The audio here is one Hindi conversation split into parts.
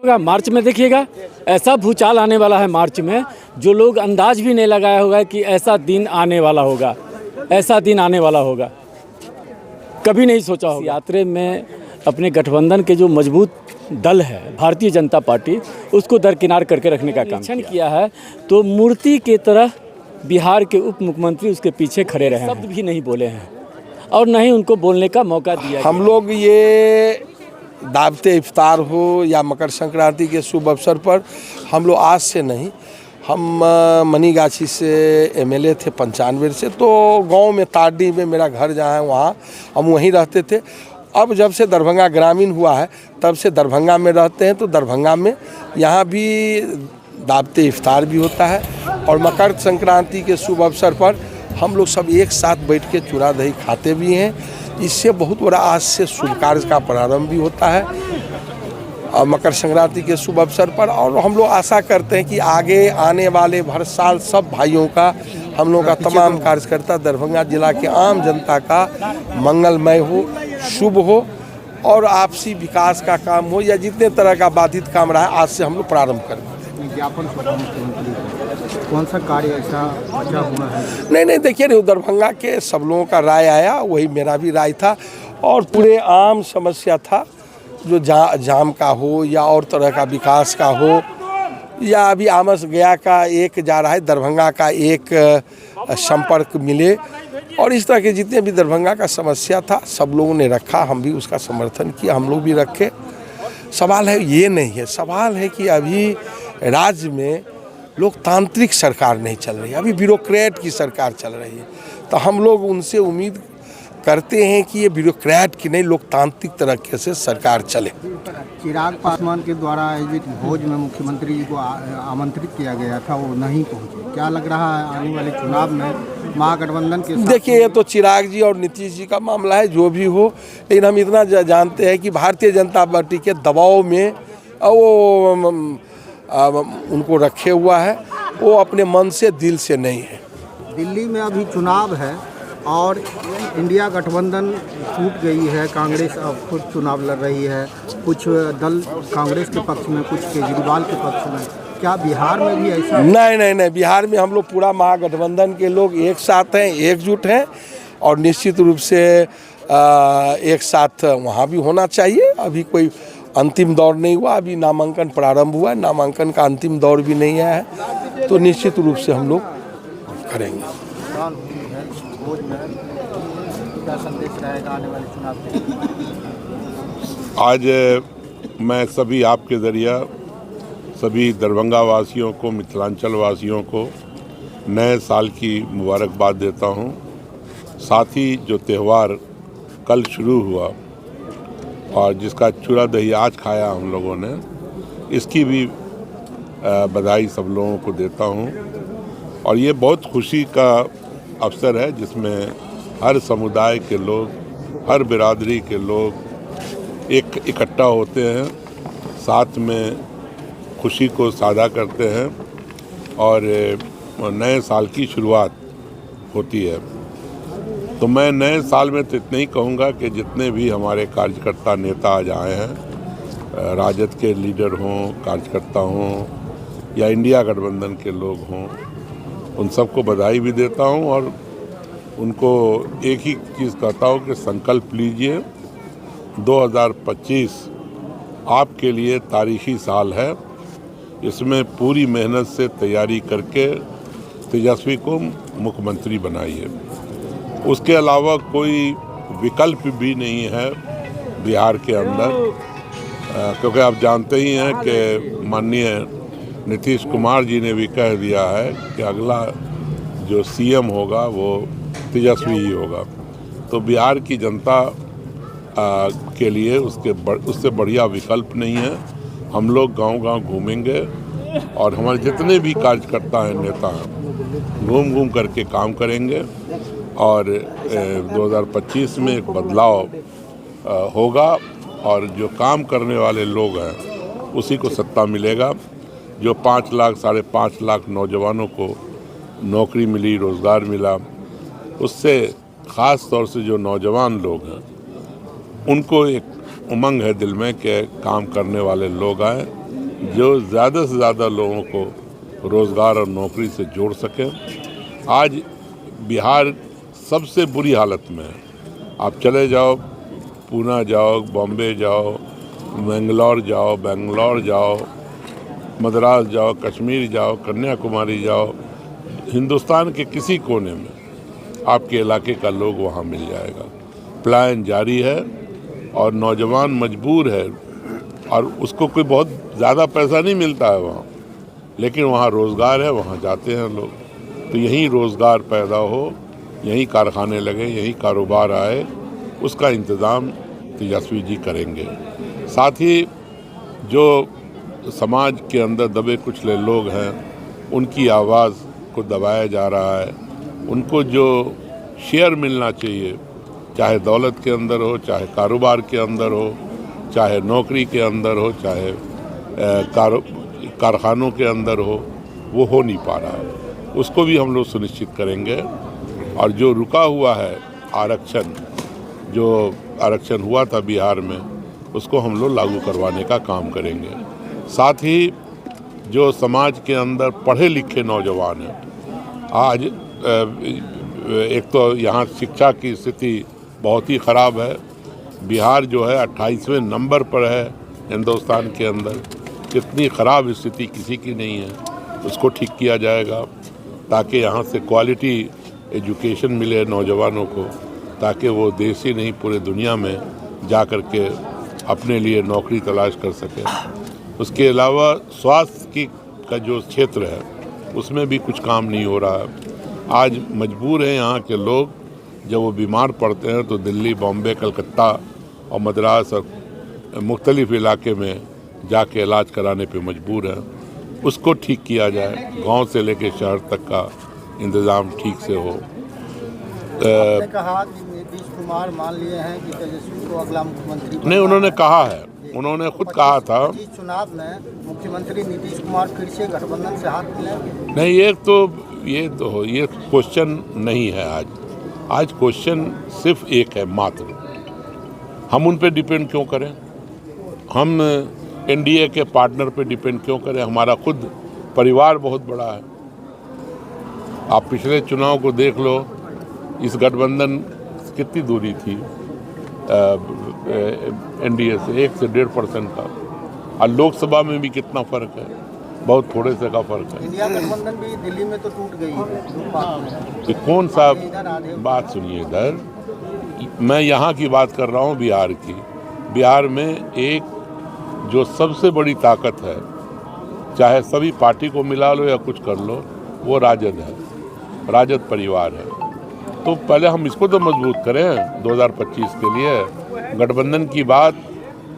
मार्च में देखिएगा ऐसा भूचाल आने वाला है मार्च में, जो लोग अंदाज भी नहीं लगाया होगा कि ऐसा दिन आने वाला होगा, ऐसा दिन आने वाला होगा, कभी नहीं सोचा होगा। यात्रा में अपने गठबंधन के जो मजबूत दल है भारतीय जनता पार्टी, उसको दरकिनार करके रखने का काम किया है। तो मूर्ति की तरह बिहार के उप मुख्यमंत्री उसके पीछे खड़े रहे, शब्द भी नहीं बोले हैं और न ही उनको बोलने का मौका दिया। हम लोग ये दावते इफ्तार हो या मकर संक्रांति के शुभ अवसर पर हम लोग आज से नहीं, हम मनीगाछी से एमएलए थे 95 से, तो गांव में तारडी में मेरा घर जहाँ है वहाँ हम वहीं रहते थे। अब जब से दरभंगा ग्रामीण हुआ है तब से दरभंगा में रहते हैं, तो दरभंगा में यहाँ भी दावते इफ्तार भी होता है और मकर संक्रांति के शुभ अवसर पर हम लोग सब एक साथ बैठ के चूड़ा दही खाते भी हैं। इससे बहुत बड़ा आज से शुभ कार्य का प्रारंभ भी होता है और मकर संक्रांति के शुभ अवसर पर। और हम लोग आशा करते हैं कि आगे आने वाले हर साल सब भाइयों का, हम लोग का तमाम कार्यकर्ता, दरभंगा जिला के आम जनता का मंगलमय हो, शुभ हो और आपसी विकास का काम हो या जितने तरह का बाधित काम रहा है आज से हम लोग प्रारंभ करें। ज्ञापन कौन सा कार्य ऐसा बचा हुआ है? नहीं देखिए, दरभंगा के सब लोगों का राय आया, वही मेरा भी राय था और पूरे आम समस्या था जो जाम का हो या और तरह का विकास का हो या अभी आमस गया का एक जा रहा है, दरभंगा का एक संपर्क मिले और इस तरह के जितने भी दरभंगा का समस्या था सब लोगों ने रखा, हम भी उसका समर्थन किया, हम लोग भी रखे। सवाल है ये नहीं है, सवाल है कि अभी राज्य में लोकतांत्रिक सरकार नहीं चल रही है, अभी ब्यूरोक्रेट की सरकार चल रही है। तो हम लोग उनसे उम्मीद करते हैं कि ये ब्यूरोक्रेट की नहीं, लोकतांत्रिक तरीके से सरकार चले। चिराग पासवान के द्वारा आयोजित भोज में मुख्यमंत्री जी को आमंत्रित किया गया था, वो नहीं पहुंचे। क्या लग रहा है आने वाले चुनाव में महागठबंधन के? देखिए, ये तो चिराग जी और नीतीश जी का मामला है, जो भी हो, लेकिन हम इतना जानते हैं कि भारतीय जनता पार्टी के दबाव में वो उनको रखे हुआ है, वो अपने मन से दिल से नहीं है। दिल्ली में अभी चुनाव है और इंडिया गठबंधन टूट गई है, कांग्रेस अब खुद चुनाव लड़ रही है, कुछ दल कांग्रेस के पक्ष में, कुछ केजरीवाल के पक्ष में। क्या बिहार में भी ऐसा? नहीं, बिहार में हम लोग पूरा महागठबंधन के लोग एक साथ हैं, एकजुट हैं और निश्चित रूप से एक साथ वहाँ भी होना चाहिए। अभी कोई अंतिम दौर नहीं हुआ, अभी नामांकन प्रारंभ हुआ, नामांकन का अंतिम दौर भी नहीं आया है, तो निश्चित रूप से हम लोग करेंगे। आज मैं सभी आपके ज़रिया सभी दरभंगा वासियों को, मिथिलांचल वासियों को नए साल की मुबारकबाद देता हूं। साथ ही जो त्यौहार कल शुरू हुआ और जिसका चूड़ा दही आज खाया हम लोगों ने, इसकी भी बधाई सब लोगों को देता हूं। और ये बहुत खुशी का अवसर है जिसमें हर समुदाय के लोग, हर बिरादरी के लोग एक इकट्ठा होते हैं, साथ में खुशी को साझा करते हैं और नए साल की शुरुआत होती है। तो मैं नए साल में तो इतना ही कहूँगा कि जितने भी हमारे कार्यकर्ता नेता आज आए हैं, राजद के लीडर हों, कार्यकर्ता हों या इंडिया गठबंधन के लोग हों, उन सबको बधाई भी देता हूं और उनको एक ही चीज़ कहता हूं कि संकल्प लीजिए, 2025 आपके लिए तारीखी साल है। इसमें पूरी मेहनत से तैयारी करके तेजस्वी को मुख्यमंत्री बनाइए। उसके अलावा कोई विकल्प भी नहीं है बिहार के अंदर, क्योंकि आप जानते ही हैं कि माननीय नीतीश कुमार जी ने भी कह दिया है कि अगला जो सीएम होगा वो तेजस्वी ही होगा। तो बिहार की जनता के लिए उससे बढ़िया विकल्प नहीं है। हम लोग गांव-गांव घूमेंगे और हमारे जितने भी कार्यकर्ता हैं, नेता हैं, घूम करके काम करेंगे और 2025 में एक बदलाव होगा और जो काम करने वाले लोग हैं उसी को सत्ता मिलेगा। जो 5 लाख, 5.5 लाख नौजवानों को नौकरी मिली, रोज़गार मिला, उससे ख़ास तौर से जो नौजवान लोग हैं उनको एक उमंग है दिल में कि काम करने वाले लोग आए जो ज़्यादा से ज़्यादा लोगों को रोज़गार और नौकरी से जोड़ सकें। आज बिहार सबसे बुरी हालत में है। आप चले जाओ, पूना जाओ, बॉम्बे जाओ, बेंगलोर जाओ, मद्रास जाओ, कश्मीर जाओ, कन्याकुमारी जाओ, हिंदुस्तान के किसी कोने में आपके इलाके का लोग वहाँ मिल जाएगा। प्लान जारी है और नौजवान मजबूर है और उसको कोई बहुत ज़्यादा पैसा नहीं मिलता है वहाँ, लेकिन वहाँ रोज़गार है, वहाँ जाते हैं लोग। तो यहीं रोज़गार पैदा हो, यहीं कारखाने लगे, यहीं कारोबार आए, उसका इंतज़ाम तेजस्वी जी करेंगे। साथ ही जो समाज के अंदर दबे कुचले लोग हैं, उनकी आवाज़ को दबाया जा रहा है। उनको जो शेयर मिलना चाहिए, चाहे दौलत के अंदर हो, चाहे कारोबार के अंदर हो, चाहे नौकरी के अंदर हो, चाहे कारखानों के अंदर हो नहीं पा रहा है। उसको भी हम लोग सुनिश्चित करेंगे। और जो रुका हुआ है आरक्षण, जो आरक्षण हुआ था बिहार में, उसको हम लोग लागू करवाने का काम करेंगे। साथ ही जो समाज के अंदर पढ़े लिखे नौजवान हैं, आज एक तो यहाँ शिक्षा की स्थिति बहुत ही ख़राब है। बिहार जो है 28वें नंबर पर है हिंदुस्तान के अंदर। इतनी ख़राब स्थिति किसी की नहीं है, उसको ठीक किया जाएगा ताकि यहाँ से क्वालिटी एजुकेशन मिले नौजवानों को, ताकि वो देश ही नहीं पूरे दुनिया में जा कर के अपने लिए नौकरी तलाश कर सके। उसके अलावा स्वास्थ्य का जो क्षेत्र है, उसमें भी कुछ काम नहीं हो रहा है। आज मजबूर हैं यहाँ के लोग, जब वो बीमार पड़ते हैं तो दिल्ली, बॉम्बे, कलकत्ता और मद्रास और मुख्तलिफ इलाके में जाके इलाज कराने पे मजबूर हैं। उसको ठीक किया जाए, गांव से लेके शहर तक का इंतज़ाम ठीक से हो। आपने कहा कि नीतीश कुमार मान लिए हैं कि तेजस्वी को अगला मुख्यमंत्री नहीं, उन्होंने कहा है, उन्होंने खुद कहा था। चुनाव में मुख्यमंत्री नीतीश कुमार फिर से गठबंधन से हाथ मिलेंगे? नहीं, ये क्वेश्चन नहीं है आज क्वेश्चन सिर्फ एक है मात्र, हम उन पे डिपेंड क्यों करें? हम एनडीए के पार्टनर पे डिपेंड क्यों करें? हमारा खुद परिवार बहुत बड़ा है। आप पिछले चुनाव को देख लो, इस गठबंधन कितनी दूरी थी एनडीए से, 1 से 1.5% का। और लोकसभा में भी कितना फ़र्क है, बहुत थोड़े से का फ़र्क है। इंडिया गठबंधन भी दिल्ली में तो टूट गई है। कि कौन सा बात सुनिए, इधर मैं यहाँ की बात कर रहा हूँ, बिहार की। बिहार में एक जो सबसे बड़ी ताकत है, चाहे सभी पार्टी को मिला लो या कुछ कर लो, वो राजद है, राजद परिवार है। तो पहले हम इसको तो मजबूत करें 2025 के लिए। गठबंधन की बात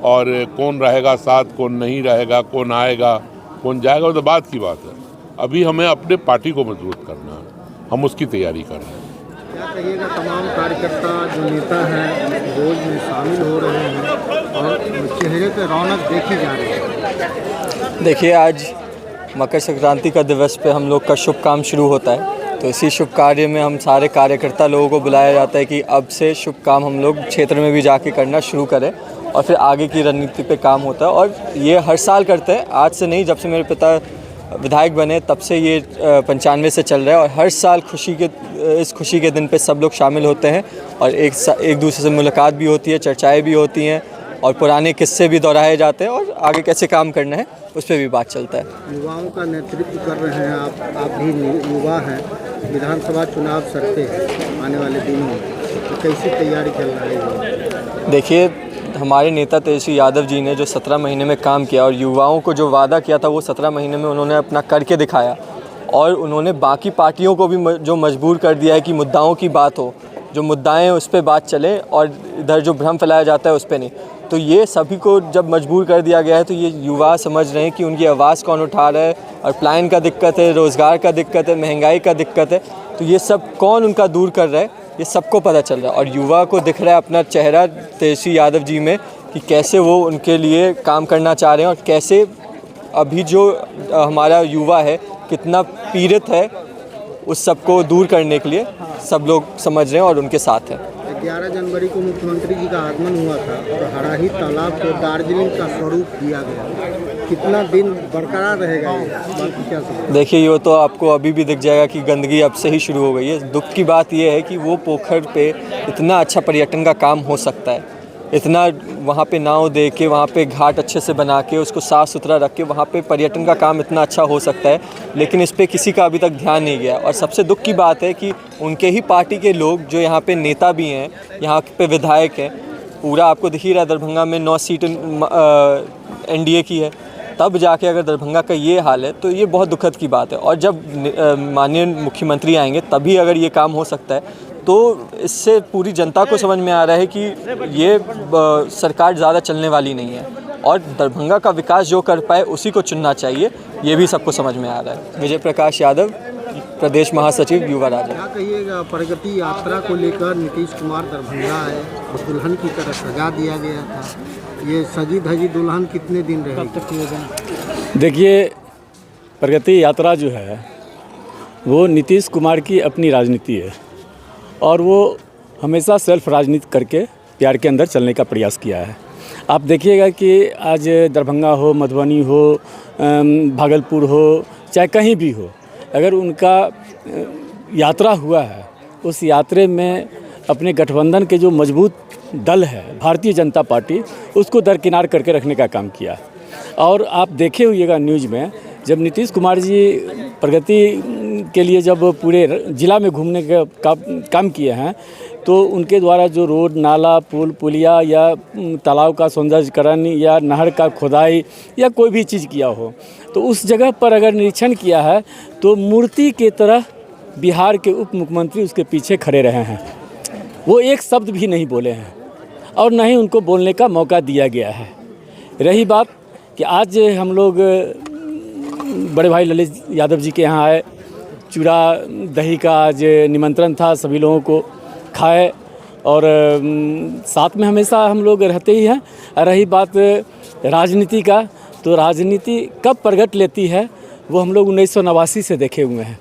और कौन रहेगा साथ, कौन नहीं रहेगा, कौन आएगा, कौन जाएगा, वो तो बात की बात है। अभी हमें अपने पार्टी को मजबूत करना है, हम उसकी तैयारी कर रहे हैं। क्या कहिएगा, तमाम कार्यकर्ता जो नेता हैं रोज में शामिल हो रहे हैं और चेहरे पे रौनक देखी जा रही है? देखिए, आज मकर संक्रांति का दिवस पे हम लोग का शुभ काम शुरू होता है, तो इसी शुभ कार्य में हम सारे कार्यकर्ता लोगों को बुलाया जाता है कि अब से शुभ काम हम लोग क्षेत्र में भी जाके करना शुरू करें और फिर आगे की रणनीति पे काम होता है। और ये हर साल करते हैं, आज से नहीं, जब से मेरे पिता विधायक बने तब से ये 95 से चल रहा है। और हर साल इस खुशी के दिन पे सब लोग शामिल होते हैं और एक दूसरे से मुलाकात भी होती है, चर्चाएँ भी होती हैं और पुराने किस्से भी दोहराए जाते हैं और आगे कैसे काम करना है उस पर भी बात चलता है। युवाओं का नेतृत्व कर रहे हैं आप भी युवा हैं, विधानसभा चुनाव सरते हैं आने वाले दिनों में, तो कैसी तैयारी चल रही है? देखिए, हमारे नेता तेजस्वी यादव जी ने जो 17 महीने में काम किया और युवाओं को जो वादा किया था वो 17 महीने में उन्होंने अपना करके दिखाया। और उन्होंने बाकी पार्टियों को भी जो मजबूर कर दिया है कि मुद्दाओं की बात हो, जो मुद्दाएं उस पर बात चले और इधर जो भ्रम फैलाया जाता है उस पर नहीं। तो ये सभी को जब मजबूर कर दिया गया है तो ये युवा समझ रहे हैं कि उनकी आवाज़ कौन उठा रहा है और प्लान का दिक्कत है, रोज़गार का दिक्कत है, महंगाई का दिक्कत है, तो ये सब कौन उनका दूर कर रहा है ये सबको पता चल रहा है। और युवा को दिख रहा है अपना चेहरा तेजस्वी यादव जी में कि कैसे वो उनके लिए काम करना चाह रहे हैं और कैसे अभी जो हमारा युवा है कितना पीड़ित है, उस सबको दूर करने के लिए सब लोग समझ रहे हैं और उनके साथ हैं। 11 जनवरी को मुख्यमंत्री जी का आगमन हुआ था और हराही तालाब को दार्जिलिंग का स्वरूप दिया गया। कितना दिन बरकरार रहेगा ये? बाकी क्या समझ? देखिए, ये तो आपको अभी भी दिख जाएगा कि गंदगी अब से ही शुरू हो गई है। दुख की बात यह है कि वो पोखर पे इतना अच्छा पर्यटन का काम हो सकता है, इतना वहाँ पे नाव दे के, वहाँ पे घाट अच्छे से बना के, उसको साफ़ सुथरा रख के वहाँ पे पर्यटन का काम इतना अच्छा हो सकता है, लेकिन इस पे किसी का अभी तक ध्यान नहीं गया। और सबसे दुख की बात है कि उनके ही पार्टी के लोग जो यहाँ पे नेता भी हैं, यहाँ पे विधायक हैं, पूरा आपको दिख ही रहा है दरभंगा में 9 सीट एनडीए की है, तब जाके अगर दरभंगा का ये हाल है तो ये बहुत दुखद की बात है। और जब माननीय मुख्यमंत्री आएंगे तभी अगर ये काम हो सकता है, तो इससे पूरी जनता को समझ में आ रहा है कि ये सरकार ज़्यादा चलने वाली नहीं है और दरभंगा का विकास जो कर पाए उसी को चुनना चाहिए, ये भी सबको समझ में आ रहा है। विजय प्रकाश यादव, प्रदेश महासचिव युवा राजा। क्या कहिएगा प्रगति यात्रा को लेकर? नीतीश कुमार दरभंगा है, दुल्हन की तरह सजा दिया गया था, ये सजी धजी दुल्हन कितने दिन रहेगी? देखिए, प्रगति यात्रा जो है वो नीतीश कुमार की अपनी राजनीति है और वो हमेशा सेल्फ राजनीति करके प्यार के अंदर चलने का प्रयास किया है। आप देखिएगा कि आज दरभंगा हो, मधुबनी हो, भागलपुर हो, चाहे कहीं भी हो, अगर उनका यात्रा हुआ है, उस यात्रे में अपने गठबंधन के जो मजबूत दल है भारतीय जनता पार्टी, उसको दरकिनार करके रखने का काम किया। और आप देखे हुएगा न्यूज़ में, जब नीतीश कुमार जी प्रगति के लिए जब पूरे ज़िला में घूमने का काम किए हैं, तो उनके द्वारा जो रोड, नाला, पुल, पुलिया या तालाब का सौंदर्यीकरण या नहर का खुदाई या कोई भी चीज़ किया हो, तो उस जगह पर अगर निरीक्षण किया है तो मूर्ति की तरह बिहार के उप मुख्यमंत्री उसके पीछे खड़े रहे हैं। वो एक शब्द भी नहीं बोले हैं और न ही उनको बोलने का मौका दिया गया है। रही बात कि आज हम लोग बड़े भाई ललित यादव जी के यहाँ आए, चूड़ा दही का आज निमंत्रण था, सभी लोगों को खाए और साथ में हमेशा हम लोग रहते ही हैं। रही बात राजनीति का, तो राजनीति कब प्रगट लेती है वो हम लोग 1989 से देखे हुए हैं।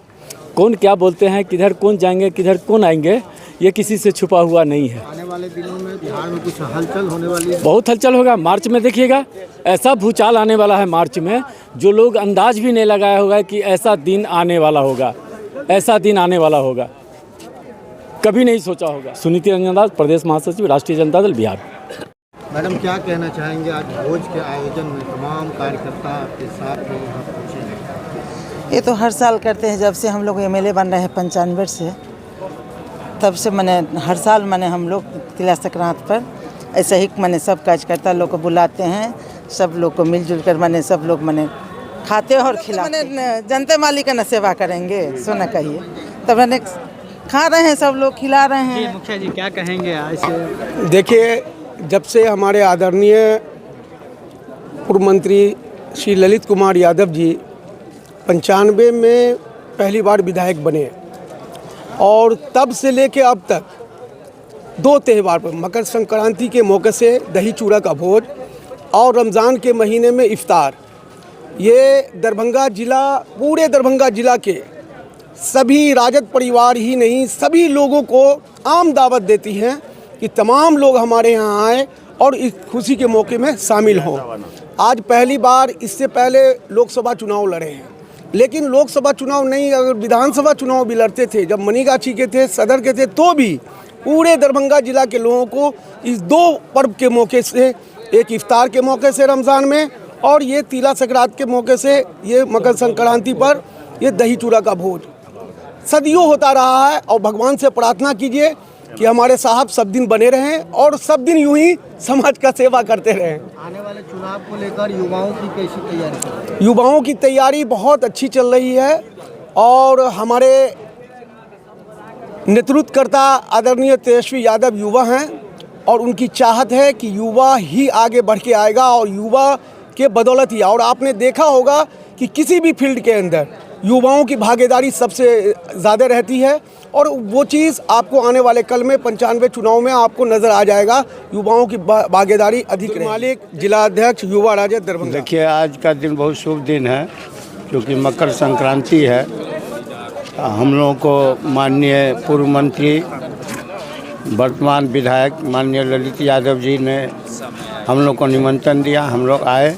कौन क्या बोलते हैं, किधर कौन जाएंगे, किधर कौन आएंगे, ये किसी से छुपा हुआ नहीं है। आने वाले दिनों में बिहार में कुछ हलचल होने वाली है? बहुत हलचल होगा। मार्च में देखिएगा, ऐसा भूचाल आने वाला है मार्च में, जो लोग अंदाज भी नहीं लगाया होगा कि ऐसा दिन आने वाला होगा, ऐसा दिन आने वाला होगा, कभी नहीं सोचा होगा। सुनीति रंजन दास, प्रदेश महासचिव, राष्ट्रीय जनता दल, बिहार। मैडम, क्या कहना चाहेंगे? आज भोज के आयोजन में तमाम कार्यकर्ता आपके साथ हैं, यहाँ पहुँचे। ये तो हर साल करते हैं, जब से हम लोग एमएलए बन रहे हैं 95 से, तब से मैंने हर साल मैंने हम लोग तिला संक्रांत पर ऐसे ही मैंने सब कार्यकर्ता लोग को बुलाते हैं, सब लोग को मिलजुल कर मैंने सब लोग मैंने खाते और खिलाते। मैंने जनता मालिक का न सेवा करेंगे, सुना कहिए, तब मैंने खा रहे हैं, सब लोग खिला रहे हैं। मुखिया जी क्या कहेंगे ऐसे? देखिए, जब से हमारे आदरणीय पूर्व मंत्री श्री ललित कुमार यादव जी 95 में पहली बार विधायक बने और तब से लेके अब तक 2 त्यौहार पर, मकर संक्रांति के मौके से दही चूड़ा का भोज और रमज़ान के महीने में इफ्तार, ये दरभंगा जिला, पूरे दरभंगा जिला के सभी राजद परिवार ही नहीं, सभी लोगों को आम दावत देती हैं कि तमाम लोग हमारे यहाँ आए और इस खुशी के मौके में शामिल हों। आज पहली बार, इससे पहले लोकसभा चुनाव लड़े हैं, लेकिन लोकसभा चुनाव नहीं, अगर विधानसभा चुनाव भी लड़ते थे, जब मनीगाछी के थे, सदर के थे, तो भी पूरे दरभंगा जिला के लोगों को इस 2 पर्व के मौके से, एक इफ्तार के मौके से रमज़ान में और ये तिला संक्रांति के मौके से, ये मकर संक्रांति पर ये दही चूड़ा का भोज सदियों होता रहा है। और भगवान से प्रार्थना कीजिए कि हमारे साहब सब दिन बने रहें और सब दिन यूं ही समाज का सेवा करते रहें। आने वाले चुनाव को लेकर युवाओं की कैसी तैयारी चल रही है? युवाओं की तैयारी बहुत अच्छी चल रही है और हमारे नेतृत्वकर्ता आदरणीय तेजस्वी यादव युवा हैं और उनकी चाहत है कि युवा ही आगे बढ़ के आएगा और युवा के बदौलत ही। और आपने देखा होगा कि किसी भी फील्ड के अंदर युवाओं की भागीदारी सबसे ज़्यादा रहती है और वो चीज़ आपको आने वाले कल में 95 चुनाव में आपको नज़र आ जाएगा, युवाओं की भागीदारी अधिक रहेगी। मालिक, जिला अध्यक्ष, युवा राजद, दरभंगा। देखिए, आज का दिन बहुत शुभ दिन है क्योंकि मकर संक्रांति है। हम लोगों को माननीय पूर्व मंत्री, वर्तमान विधायक माननीय ललित यादव जी ने हम लोग को निमंत्रण दिया, हम लोग आए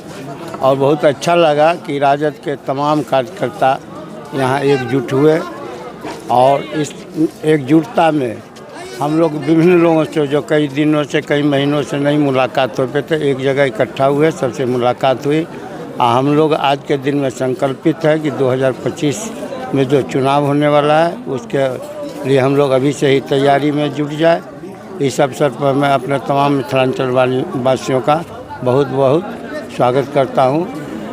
और बहुत अच्छा लगा कि राजद के तमाम कार्यकर्ता यहाँ एकजुट हुए और इस एकजुटता में हम लोग विभिन्न लोगों से जो कई दिनों से कई महीनों से नहीं मुलाकात हो पाए थे, एक जगह इकट्ठा हुए, सबसे मुलाकात हुई। हम लोग आज के दिन में संकल्पित है कि 2025 में जो चुनाव होने वाला है उसके लिए हम लोग अभी से ही तैयारी में जुट जाए। इस अवसर पर मैं अपने तमाम मिथिलांचल वासियों का बहुत बहुत स्वागत करता हूँ।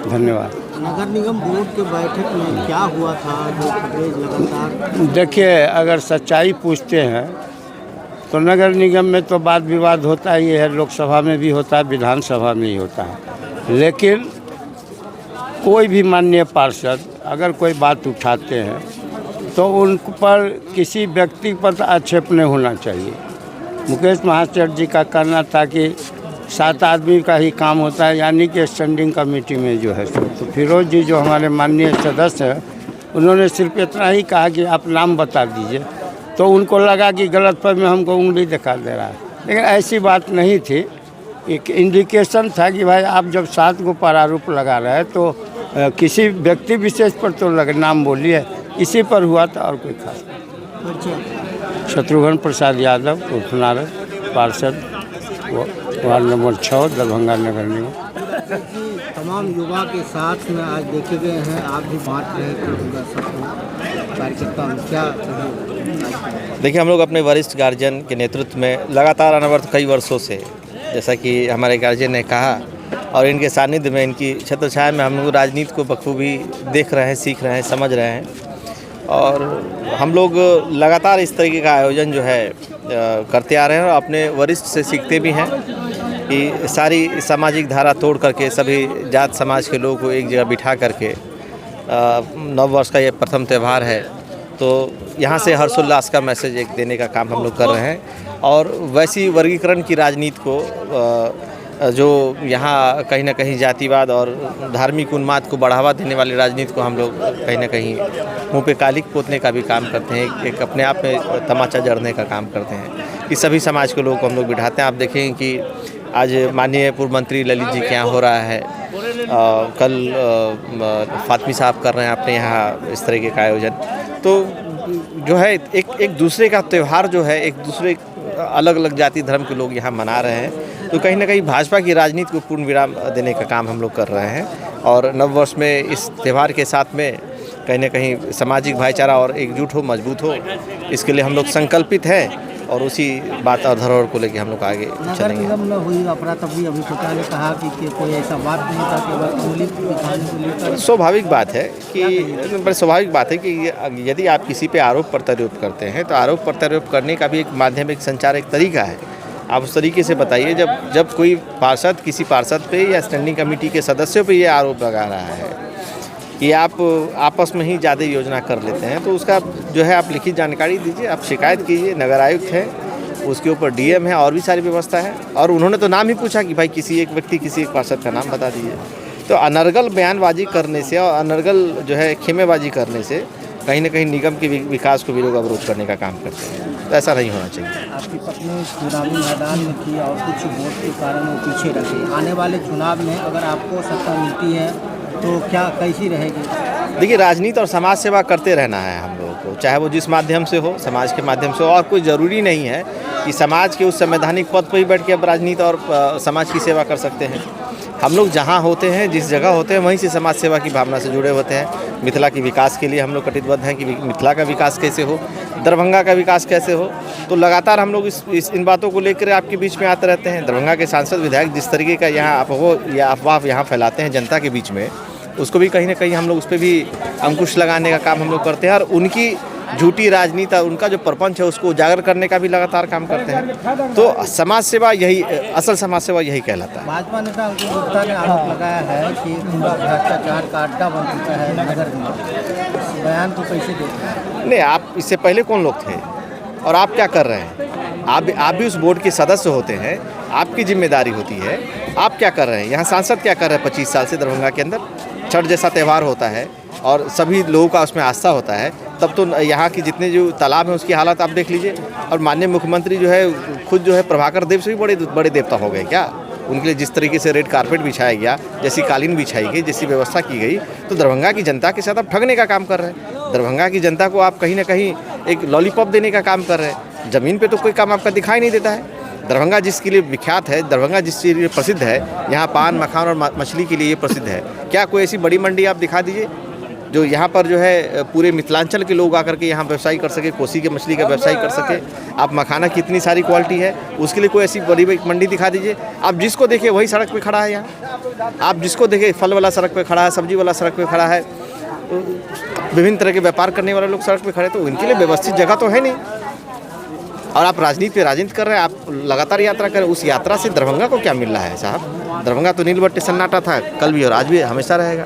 धन्यवाद। नगर निगम बोर्ड के बैठक में क्या हुआ था जो कवरेज लगातार? देखिए, अगर सच्चाई पूछते हैं तो नगर निगम में तो वाद विवाद होता ही है, लोकसभा में भी होता है, विधानसभा में ही होता है। लेकिन कोई भी माननीय पार्षद अगर कोई बात उठाते हैं तो उन पर किसी व्यक्ति पर आक्षेप नहीं होना चाहिए। मुकेश महाशय जी का कहना था कि 7 आदमी का ही काम होता है, यानी कि स्टैंडिंग कमेटी में जो है तो फिरोज जी जो हमारे माननीय सदस्य हैं उन्होंने सिर्फ इतना ही कहा कि आप नाम बता दीजिए, तो उनको लगा कि गलतफहमी हमको उंगली दिखा दे रहा है। लेकिन ऐसी बात नहीं थी, एक इंडिकेशन था कि भाई आप जब 7 को पर आरोप लगा रहे हैं तो किसी व्यक्ति विशेष पर तो नाम बोलिए, इसी पर हुआ था और कोई खास नहीं। शत्रुघ्न प्रसाद यादव उर्फ पार्षद वार्ड नंबर 6 दरभंगा नगर निगम। तमाम युवा के साथ में आज देखे गए हैं, आप भी बांट रहे हैं सबको कार्यकर्ता में, क्या देखिए, हम लोग अपने वरिष्ठ गार्जियन के नेतृत्व में लगातार अनवरत कई वर्षों से, जैसा कि हमारे गार्जियन ने कहा, और इनके सानिध्य में, इनकी छत्रछाया में हम लोग राजनीति को बखूबी देख रहे हैं, सीख रहे हैं, समझ रहे हैं। और हम लोग लगातार इस तरीके का आयोजन जो है करते आ रहे हैं और अपने वरिष्ठ से सीखते भी हैं कि सारी सामाजिक धारा तोड़ करके सभी जात समाज के लोगों को एक जगह बिठा करके नव वर्ष का ये प्रथम त्यौहार है, तो यहाँ से हर्षोल्लास का मैसेज एक देने का काम हम लोग कर रहे हैं। और वैसी वर्गीकरण की राजनीति को जो यहाँ कहीं ना कहीं जातिवाद और धार्मिक उन्माद को बढ़ावा देने वाली राजनीति को हम लोग कहीं ना कहीं मुँह पे कालिक पोतने का भी काम करते हैं, एक अपने आप में तमाचा जड़ने का काम करते हैं कि सभी समाज के लोगों को हम लोग बिठाते हैं। आप देखें कि आज माननीय पूर्व मंत्री ललित जी के यहाँ हो रहा है, कल फातमी साहब कर रहे हैं अपने यहाँ इस तरीके का आयोजन। तो जो है एक दूसरे का त्यौहार जो है, एक दूसरे अलग अलग जाति धर्म के लोग यहाँ मना रहे हैं, तो कहीं ना कहीं भाजपा की राजनीति को पूर्ण विराम देने का काम हम लोग कर रहे हैं। और नव वर्ष में इस त्यौहार के साथ में कहीं ना कहीं सामाजिक भाईचारा और एकजुट हो, मजबूत हो, इसके लिए हम लोग संकल्पित हैं और उसी बात और धरोहर को लेकर हम लोग आगे चलेंगे। नगर निगम में हुई अफरा-तफरी, अभी पिता ने कहा कि कोई ऐसा बात नहीं था, केवल उंगली दिखाने को लेकर। स्वाभाविक बात है कि स्वाभाविक बात है कि यदि आप किसी पे आरोप प्रत्यारोप करते हैं तो आरोप प्रत्यारोप करने का भी एक माध्यम, एक संचार, एक तरीका है। आप उस तरीके से बताइए, जब कोई पार्षद किसी पार्षद पे या स्टैंडिंग कमेटी के सदस्यों पे ये आरोप लगा रहा है कि आप आपस में ही ज़्यादा योजना कर लेते हैं, तो उसका जो है आप लिखित जानकारी दीजिए, आप शिकायत कीजिए। नगर आयुक्त है, उसके ऊपर डीएम है, और भी सारी व्यवस्था है। और उन्होंने तो नाम ही पूछा कि भाई किसी एक व्यक्ति, किसी एक पार्षद का नाम बता दीजिए। तो अनर्गल बयानबाजी करने से और अनर्गल जो है खेमेबाजी करने से कहीं ना कहीं निगम के विकास को भी लोग अवरोध करने का काम करते हैं, तो ऐसा नहीं होना चाहिए। आपकी पत्नी चुनावी मैदान में थी और कुछ वोट के कारण वो पीछे रही। आने वाले चुनाव में अगर आपको सत्ता मिलती है तो क्या कैसी रहेगी? देखिए, राजनीति और समाज सेवा करते रहना है हम लोगों को, चाहे वो जिस माध्यम से हो, समाज के माध्यम से हो। और कोई ज़रूरी नहीं है कि समाज के उस संवैधानिक पद पर ही बैठ के अब राजनीति और समाज की सेवा कर सकते हैं। हम लोग जहाँ होते हैं, जिस जगह होते हैं, वहीं से समाज सेवा की भावना से जुड़े होते हैं। मिथिला के विकास के लिए हम लोग कटिबद्ध हैं कि मिथिला का विकास कैसे हो, दरभंगा का विकास कैसे हो। तो लगातार हम लोग इन बातों को लेकर आपके बीच में आते रहते हैं। दरभंगा के सांसद विधायक जिस तरीके का यहाँ अफवाह यहाँ फैलाते हैं जनता के बीच में, उसको भी कहीं ना कहीं हम लोग उस पर भी अंकुश लगाने का काम हम लोग करते हैं। और उनकी झूठी राजनीति, उनका जो प्रपंच है, उसको उजागर करने का भी लगातार काम करते हैं। तो समाज सेवा यही, असल समाज सेवा यही कहलाता है। भाजपा नेता अंकुर गुप्ता ने आरोप लगाया है कि पूरा भ्रष्टाचार का अड्डा बन चुका है नगर निगम। बयान तो कैसे देते हैं? नहीं, आप इससे पहले कौन लोग थे और आप क्या कर रहे हैं? आप भी उस बोर्ड के सदस्य होते हैं, आपकी जिम्मेदारी होती है। आप क्या कर रहे हैं? यहाँ सांसद क्या कर रहे हैं? 25 साल से दरभंगा के अंदर छठ जैसा त्यौहार होता है और सभी लोगों का उसमें आस्था होता है, तब तो यहाँ की जितने जो तालाब हैं उसकी हालत आप देख लीजिए। और माननीय मुख्यमंत्री जो है खुद जो है प्रभाकर देव से भी बड़े देवता हो गए क्या? उनके लिए जिस तरीके से रेड कारपेट बिछाया गया, जैसी कालीन बिछाई गई, जैसी व्यवस्था की गई, तो दरभंगा की जनता के साथ आप ठगने का काम कर रहे हैं। दरभंगा की जनता को आप कहीं ना कहीं एक लॉलीपॉप देने का काम कर रहे हैं। ज़मीन पे तो कोई काम आपका दिखाई नहीं देता है। दरभंगा जिसके लिए विख्यात है, दरभंगा जिसके लिए प्रसिद्ध है, यहाँ पान, मखान और मछली के लिए ये प्रसिद्ध है। क्या कोई ऐसी बड़ी मंडी आप दिखा दीजिए जो यहाँ पर जो है पूरे मिथिलांचल के लोग आकर के यहाँ व्यवसाय कर सके, कोसी के मछली का व्यवसाय कर सके। आप मखाना की इतनी सारी क्वालिटी है, उसके लिए कोई ऐसी बड़ी मंडी दिखा दीजिए। आप जिसको देखिए वही सड़क पे खड़ा है यहाँ। आप जिसको देखिए फल वाला सड़क पे खड़ा है, सब्जी वाला सड़क पे खड़ा है, विभिन्न तरह के व्यापार करने वाले लोग सड़क पे खड़े, तो उनके लिए व्यवस्थित जगह तो है नहीं। और आप राजनीति पे राजनीति कर रहे हैं, आप लगातार यात्रा कर रहे हैं। उस यात्रा से दरभंगा को क्या मिल रहा है साहब? दरभंगा तो नीलबट्टी सन्नाटा था, कल भी और आज भी हमेशा रहेगा।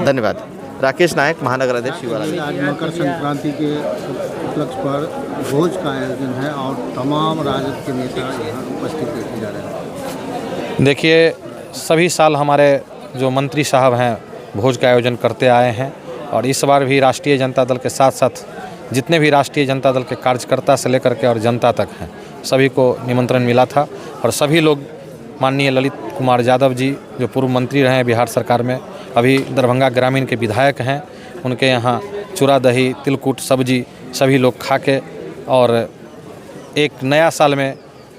धन्यवाद। राकेश नायक, महानगर अध्यक्ष शिवा राजनीति। आज मकर संक्रांति के उपलक्ष्य पर भोज का आयोजन है और तमाम राजद के नेता यहाँ उपस्थित देखे जा रहे हैं। देखिए, सभी साल हमारे जो मंत्री साहब हैं भोज का आयोजन करते आए हैं और इस बार भी राष्ट्रीय जनता दल के साथ साथ जितने भी राष्ट्रीय जनता दल के कार्यकर्ता से लेकर के और जनता तक हैं, सभी को निमंत्रण मिला था और सभी लोग माननीय ललित कुमार यादव जी जो पूर्व मंत्री रहे हैं बिहार सरकार में, अभी दरभंगा ग्रामीण के विधायक हैं, उनके यहाँ चूड़ा दही, तिलकुट, सब्जी सभी लोग खा के और एक नया साल में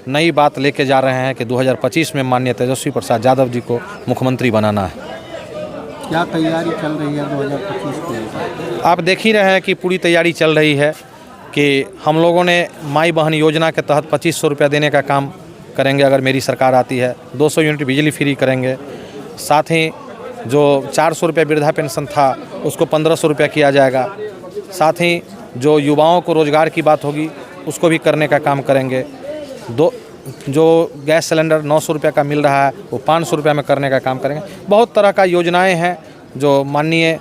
नई बात लेके जा रहे हैं कि 2025 में माननीय तेजस्वी प्रसाद यादव जी को मुख्यमंत्री बनाना है। क्या तैयारी चल रही है 2025 के? आप देख ही रहे हैं कि पूरी तैयारी चल रही है कि हम लोगों ने माई बहन योजना के तहत 2500 रुपया देने का काम करेंगे अगर मेरी सरकार आती है। 200 यूनिट बिजली फ्री करेंगे। साथ ही जो 400 रुपया वृद्धा पेंशन था उसको 1500 रुपया किया जाएगा। साथ ही जो युवाओं को रोज़गार की बात होगी उसको भी करने का काम करेंगे। जो गैस सिलेंडर 900 रुपये का मिल रहा है वो 500 रुपये में करने का काम करेंगे। बहुत तरह का योजनाएं हैं जो माननीय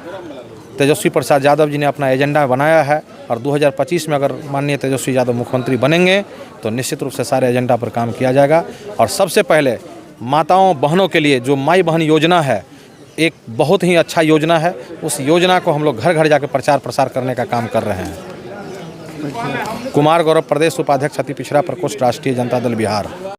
तेजस्वी प्रसाद यादव जी ने अपना एजेंडा बनाया है और 2025 में अगर माननीय तेजस्वी यादव मुख्यमंत्री बनेंगे तो निश्चित रूप से सारे एजेंडा पर काम किया जाएगा। और सबसे पहले माताओं बहनों के लिए जो माई बहन योजना है, एक बहुत ही अच्छा योजना है। उस योजना को हम लोग घर घर जाकर प्रचार प्रसार करने का काम कर रहे हैं। कुमार गौरव, प्रदेश उपाध्यक्ष, अति पिछड़ा प्रकोष्ठ, राष्ट्रीय जनता दल बिहार।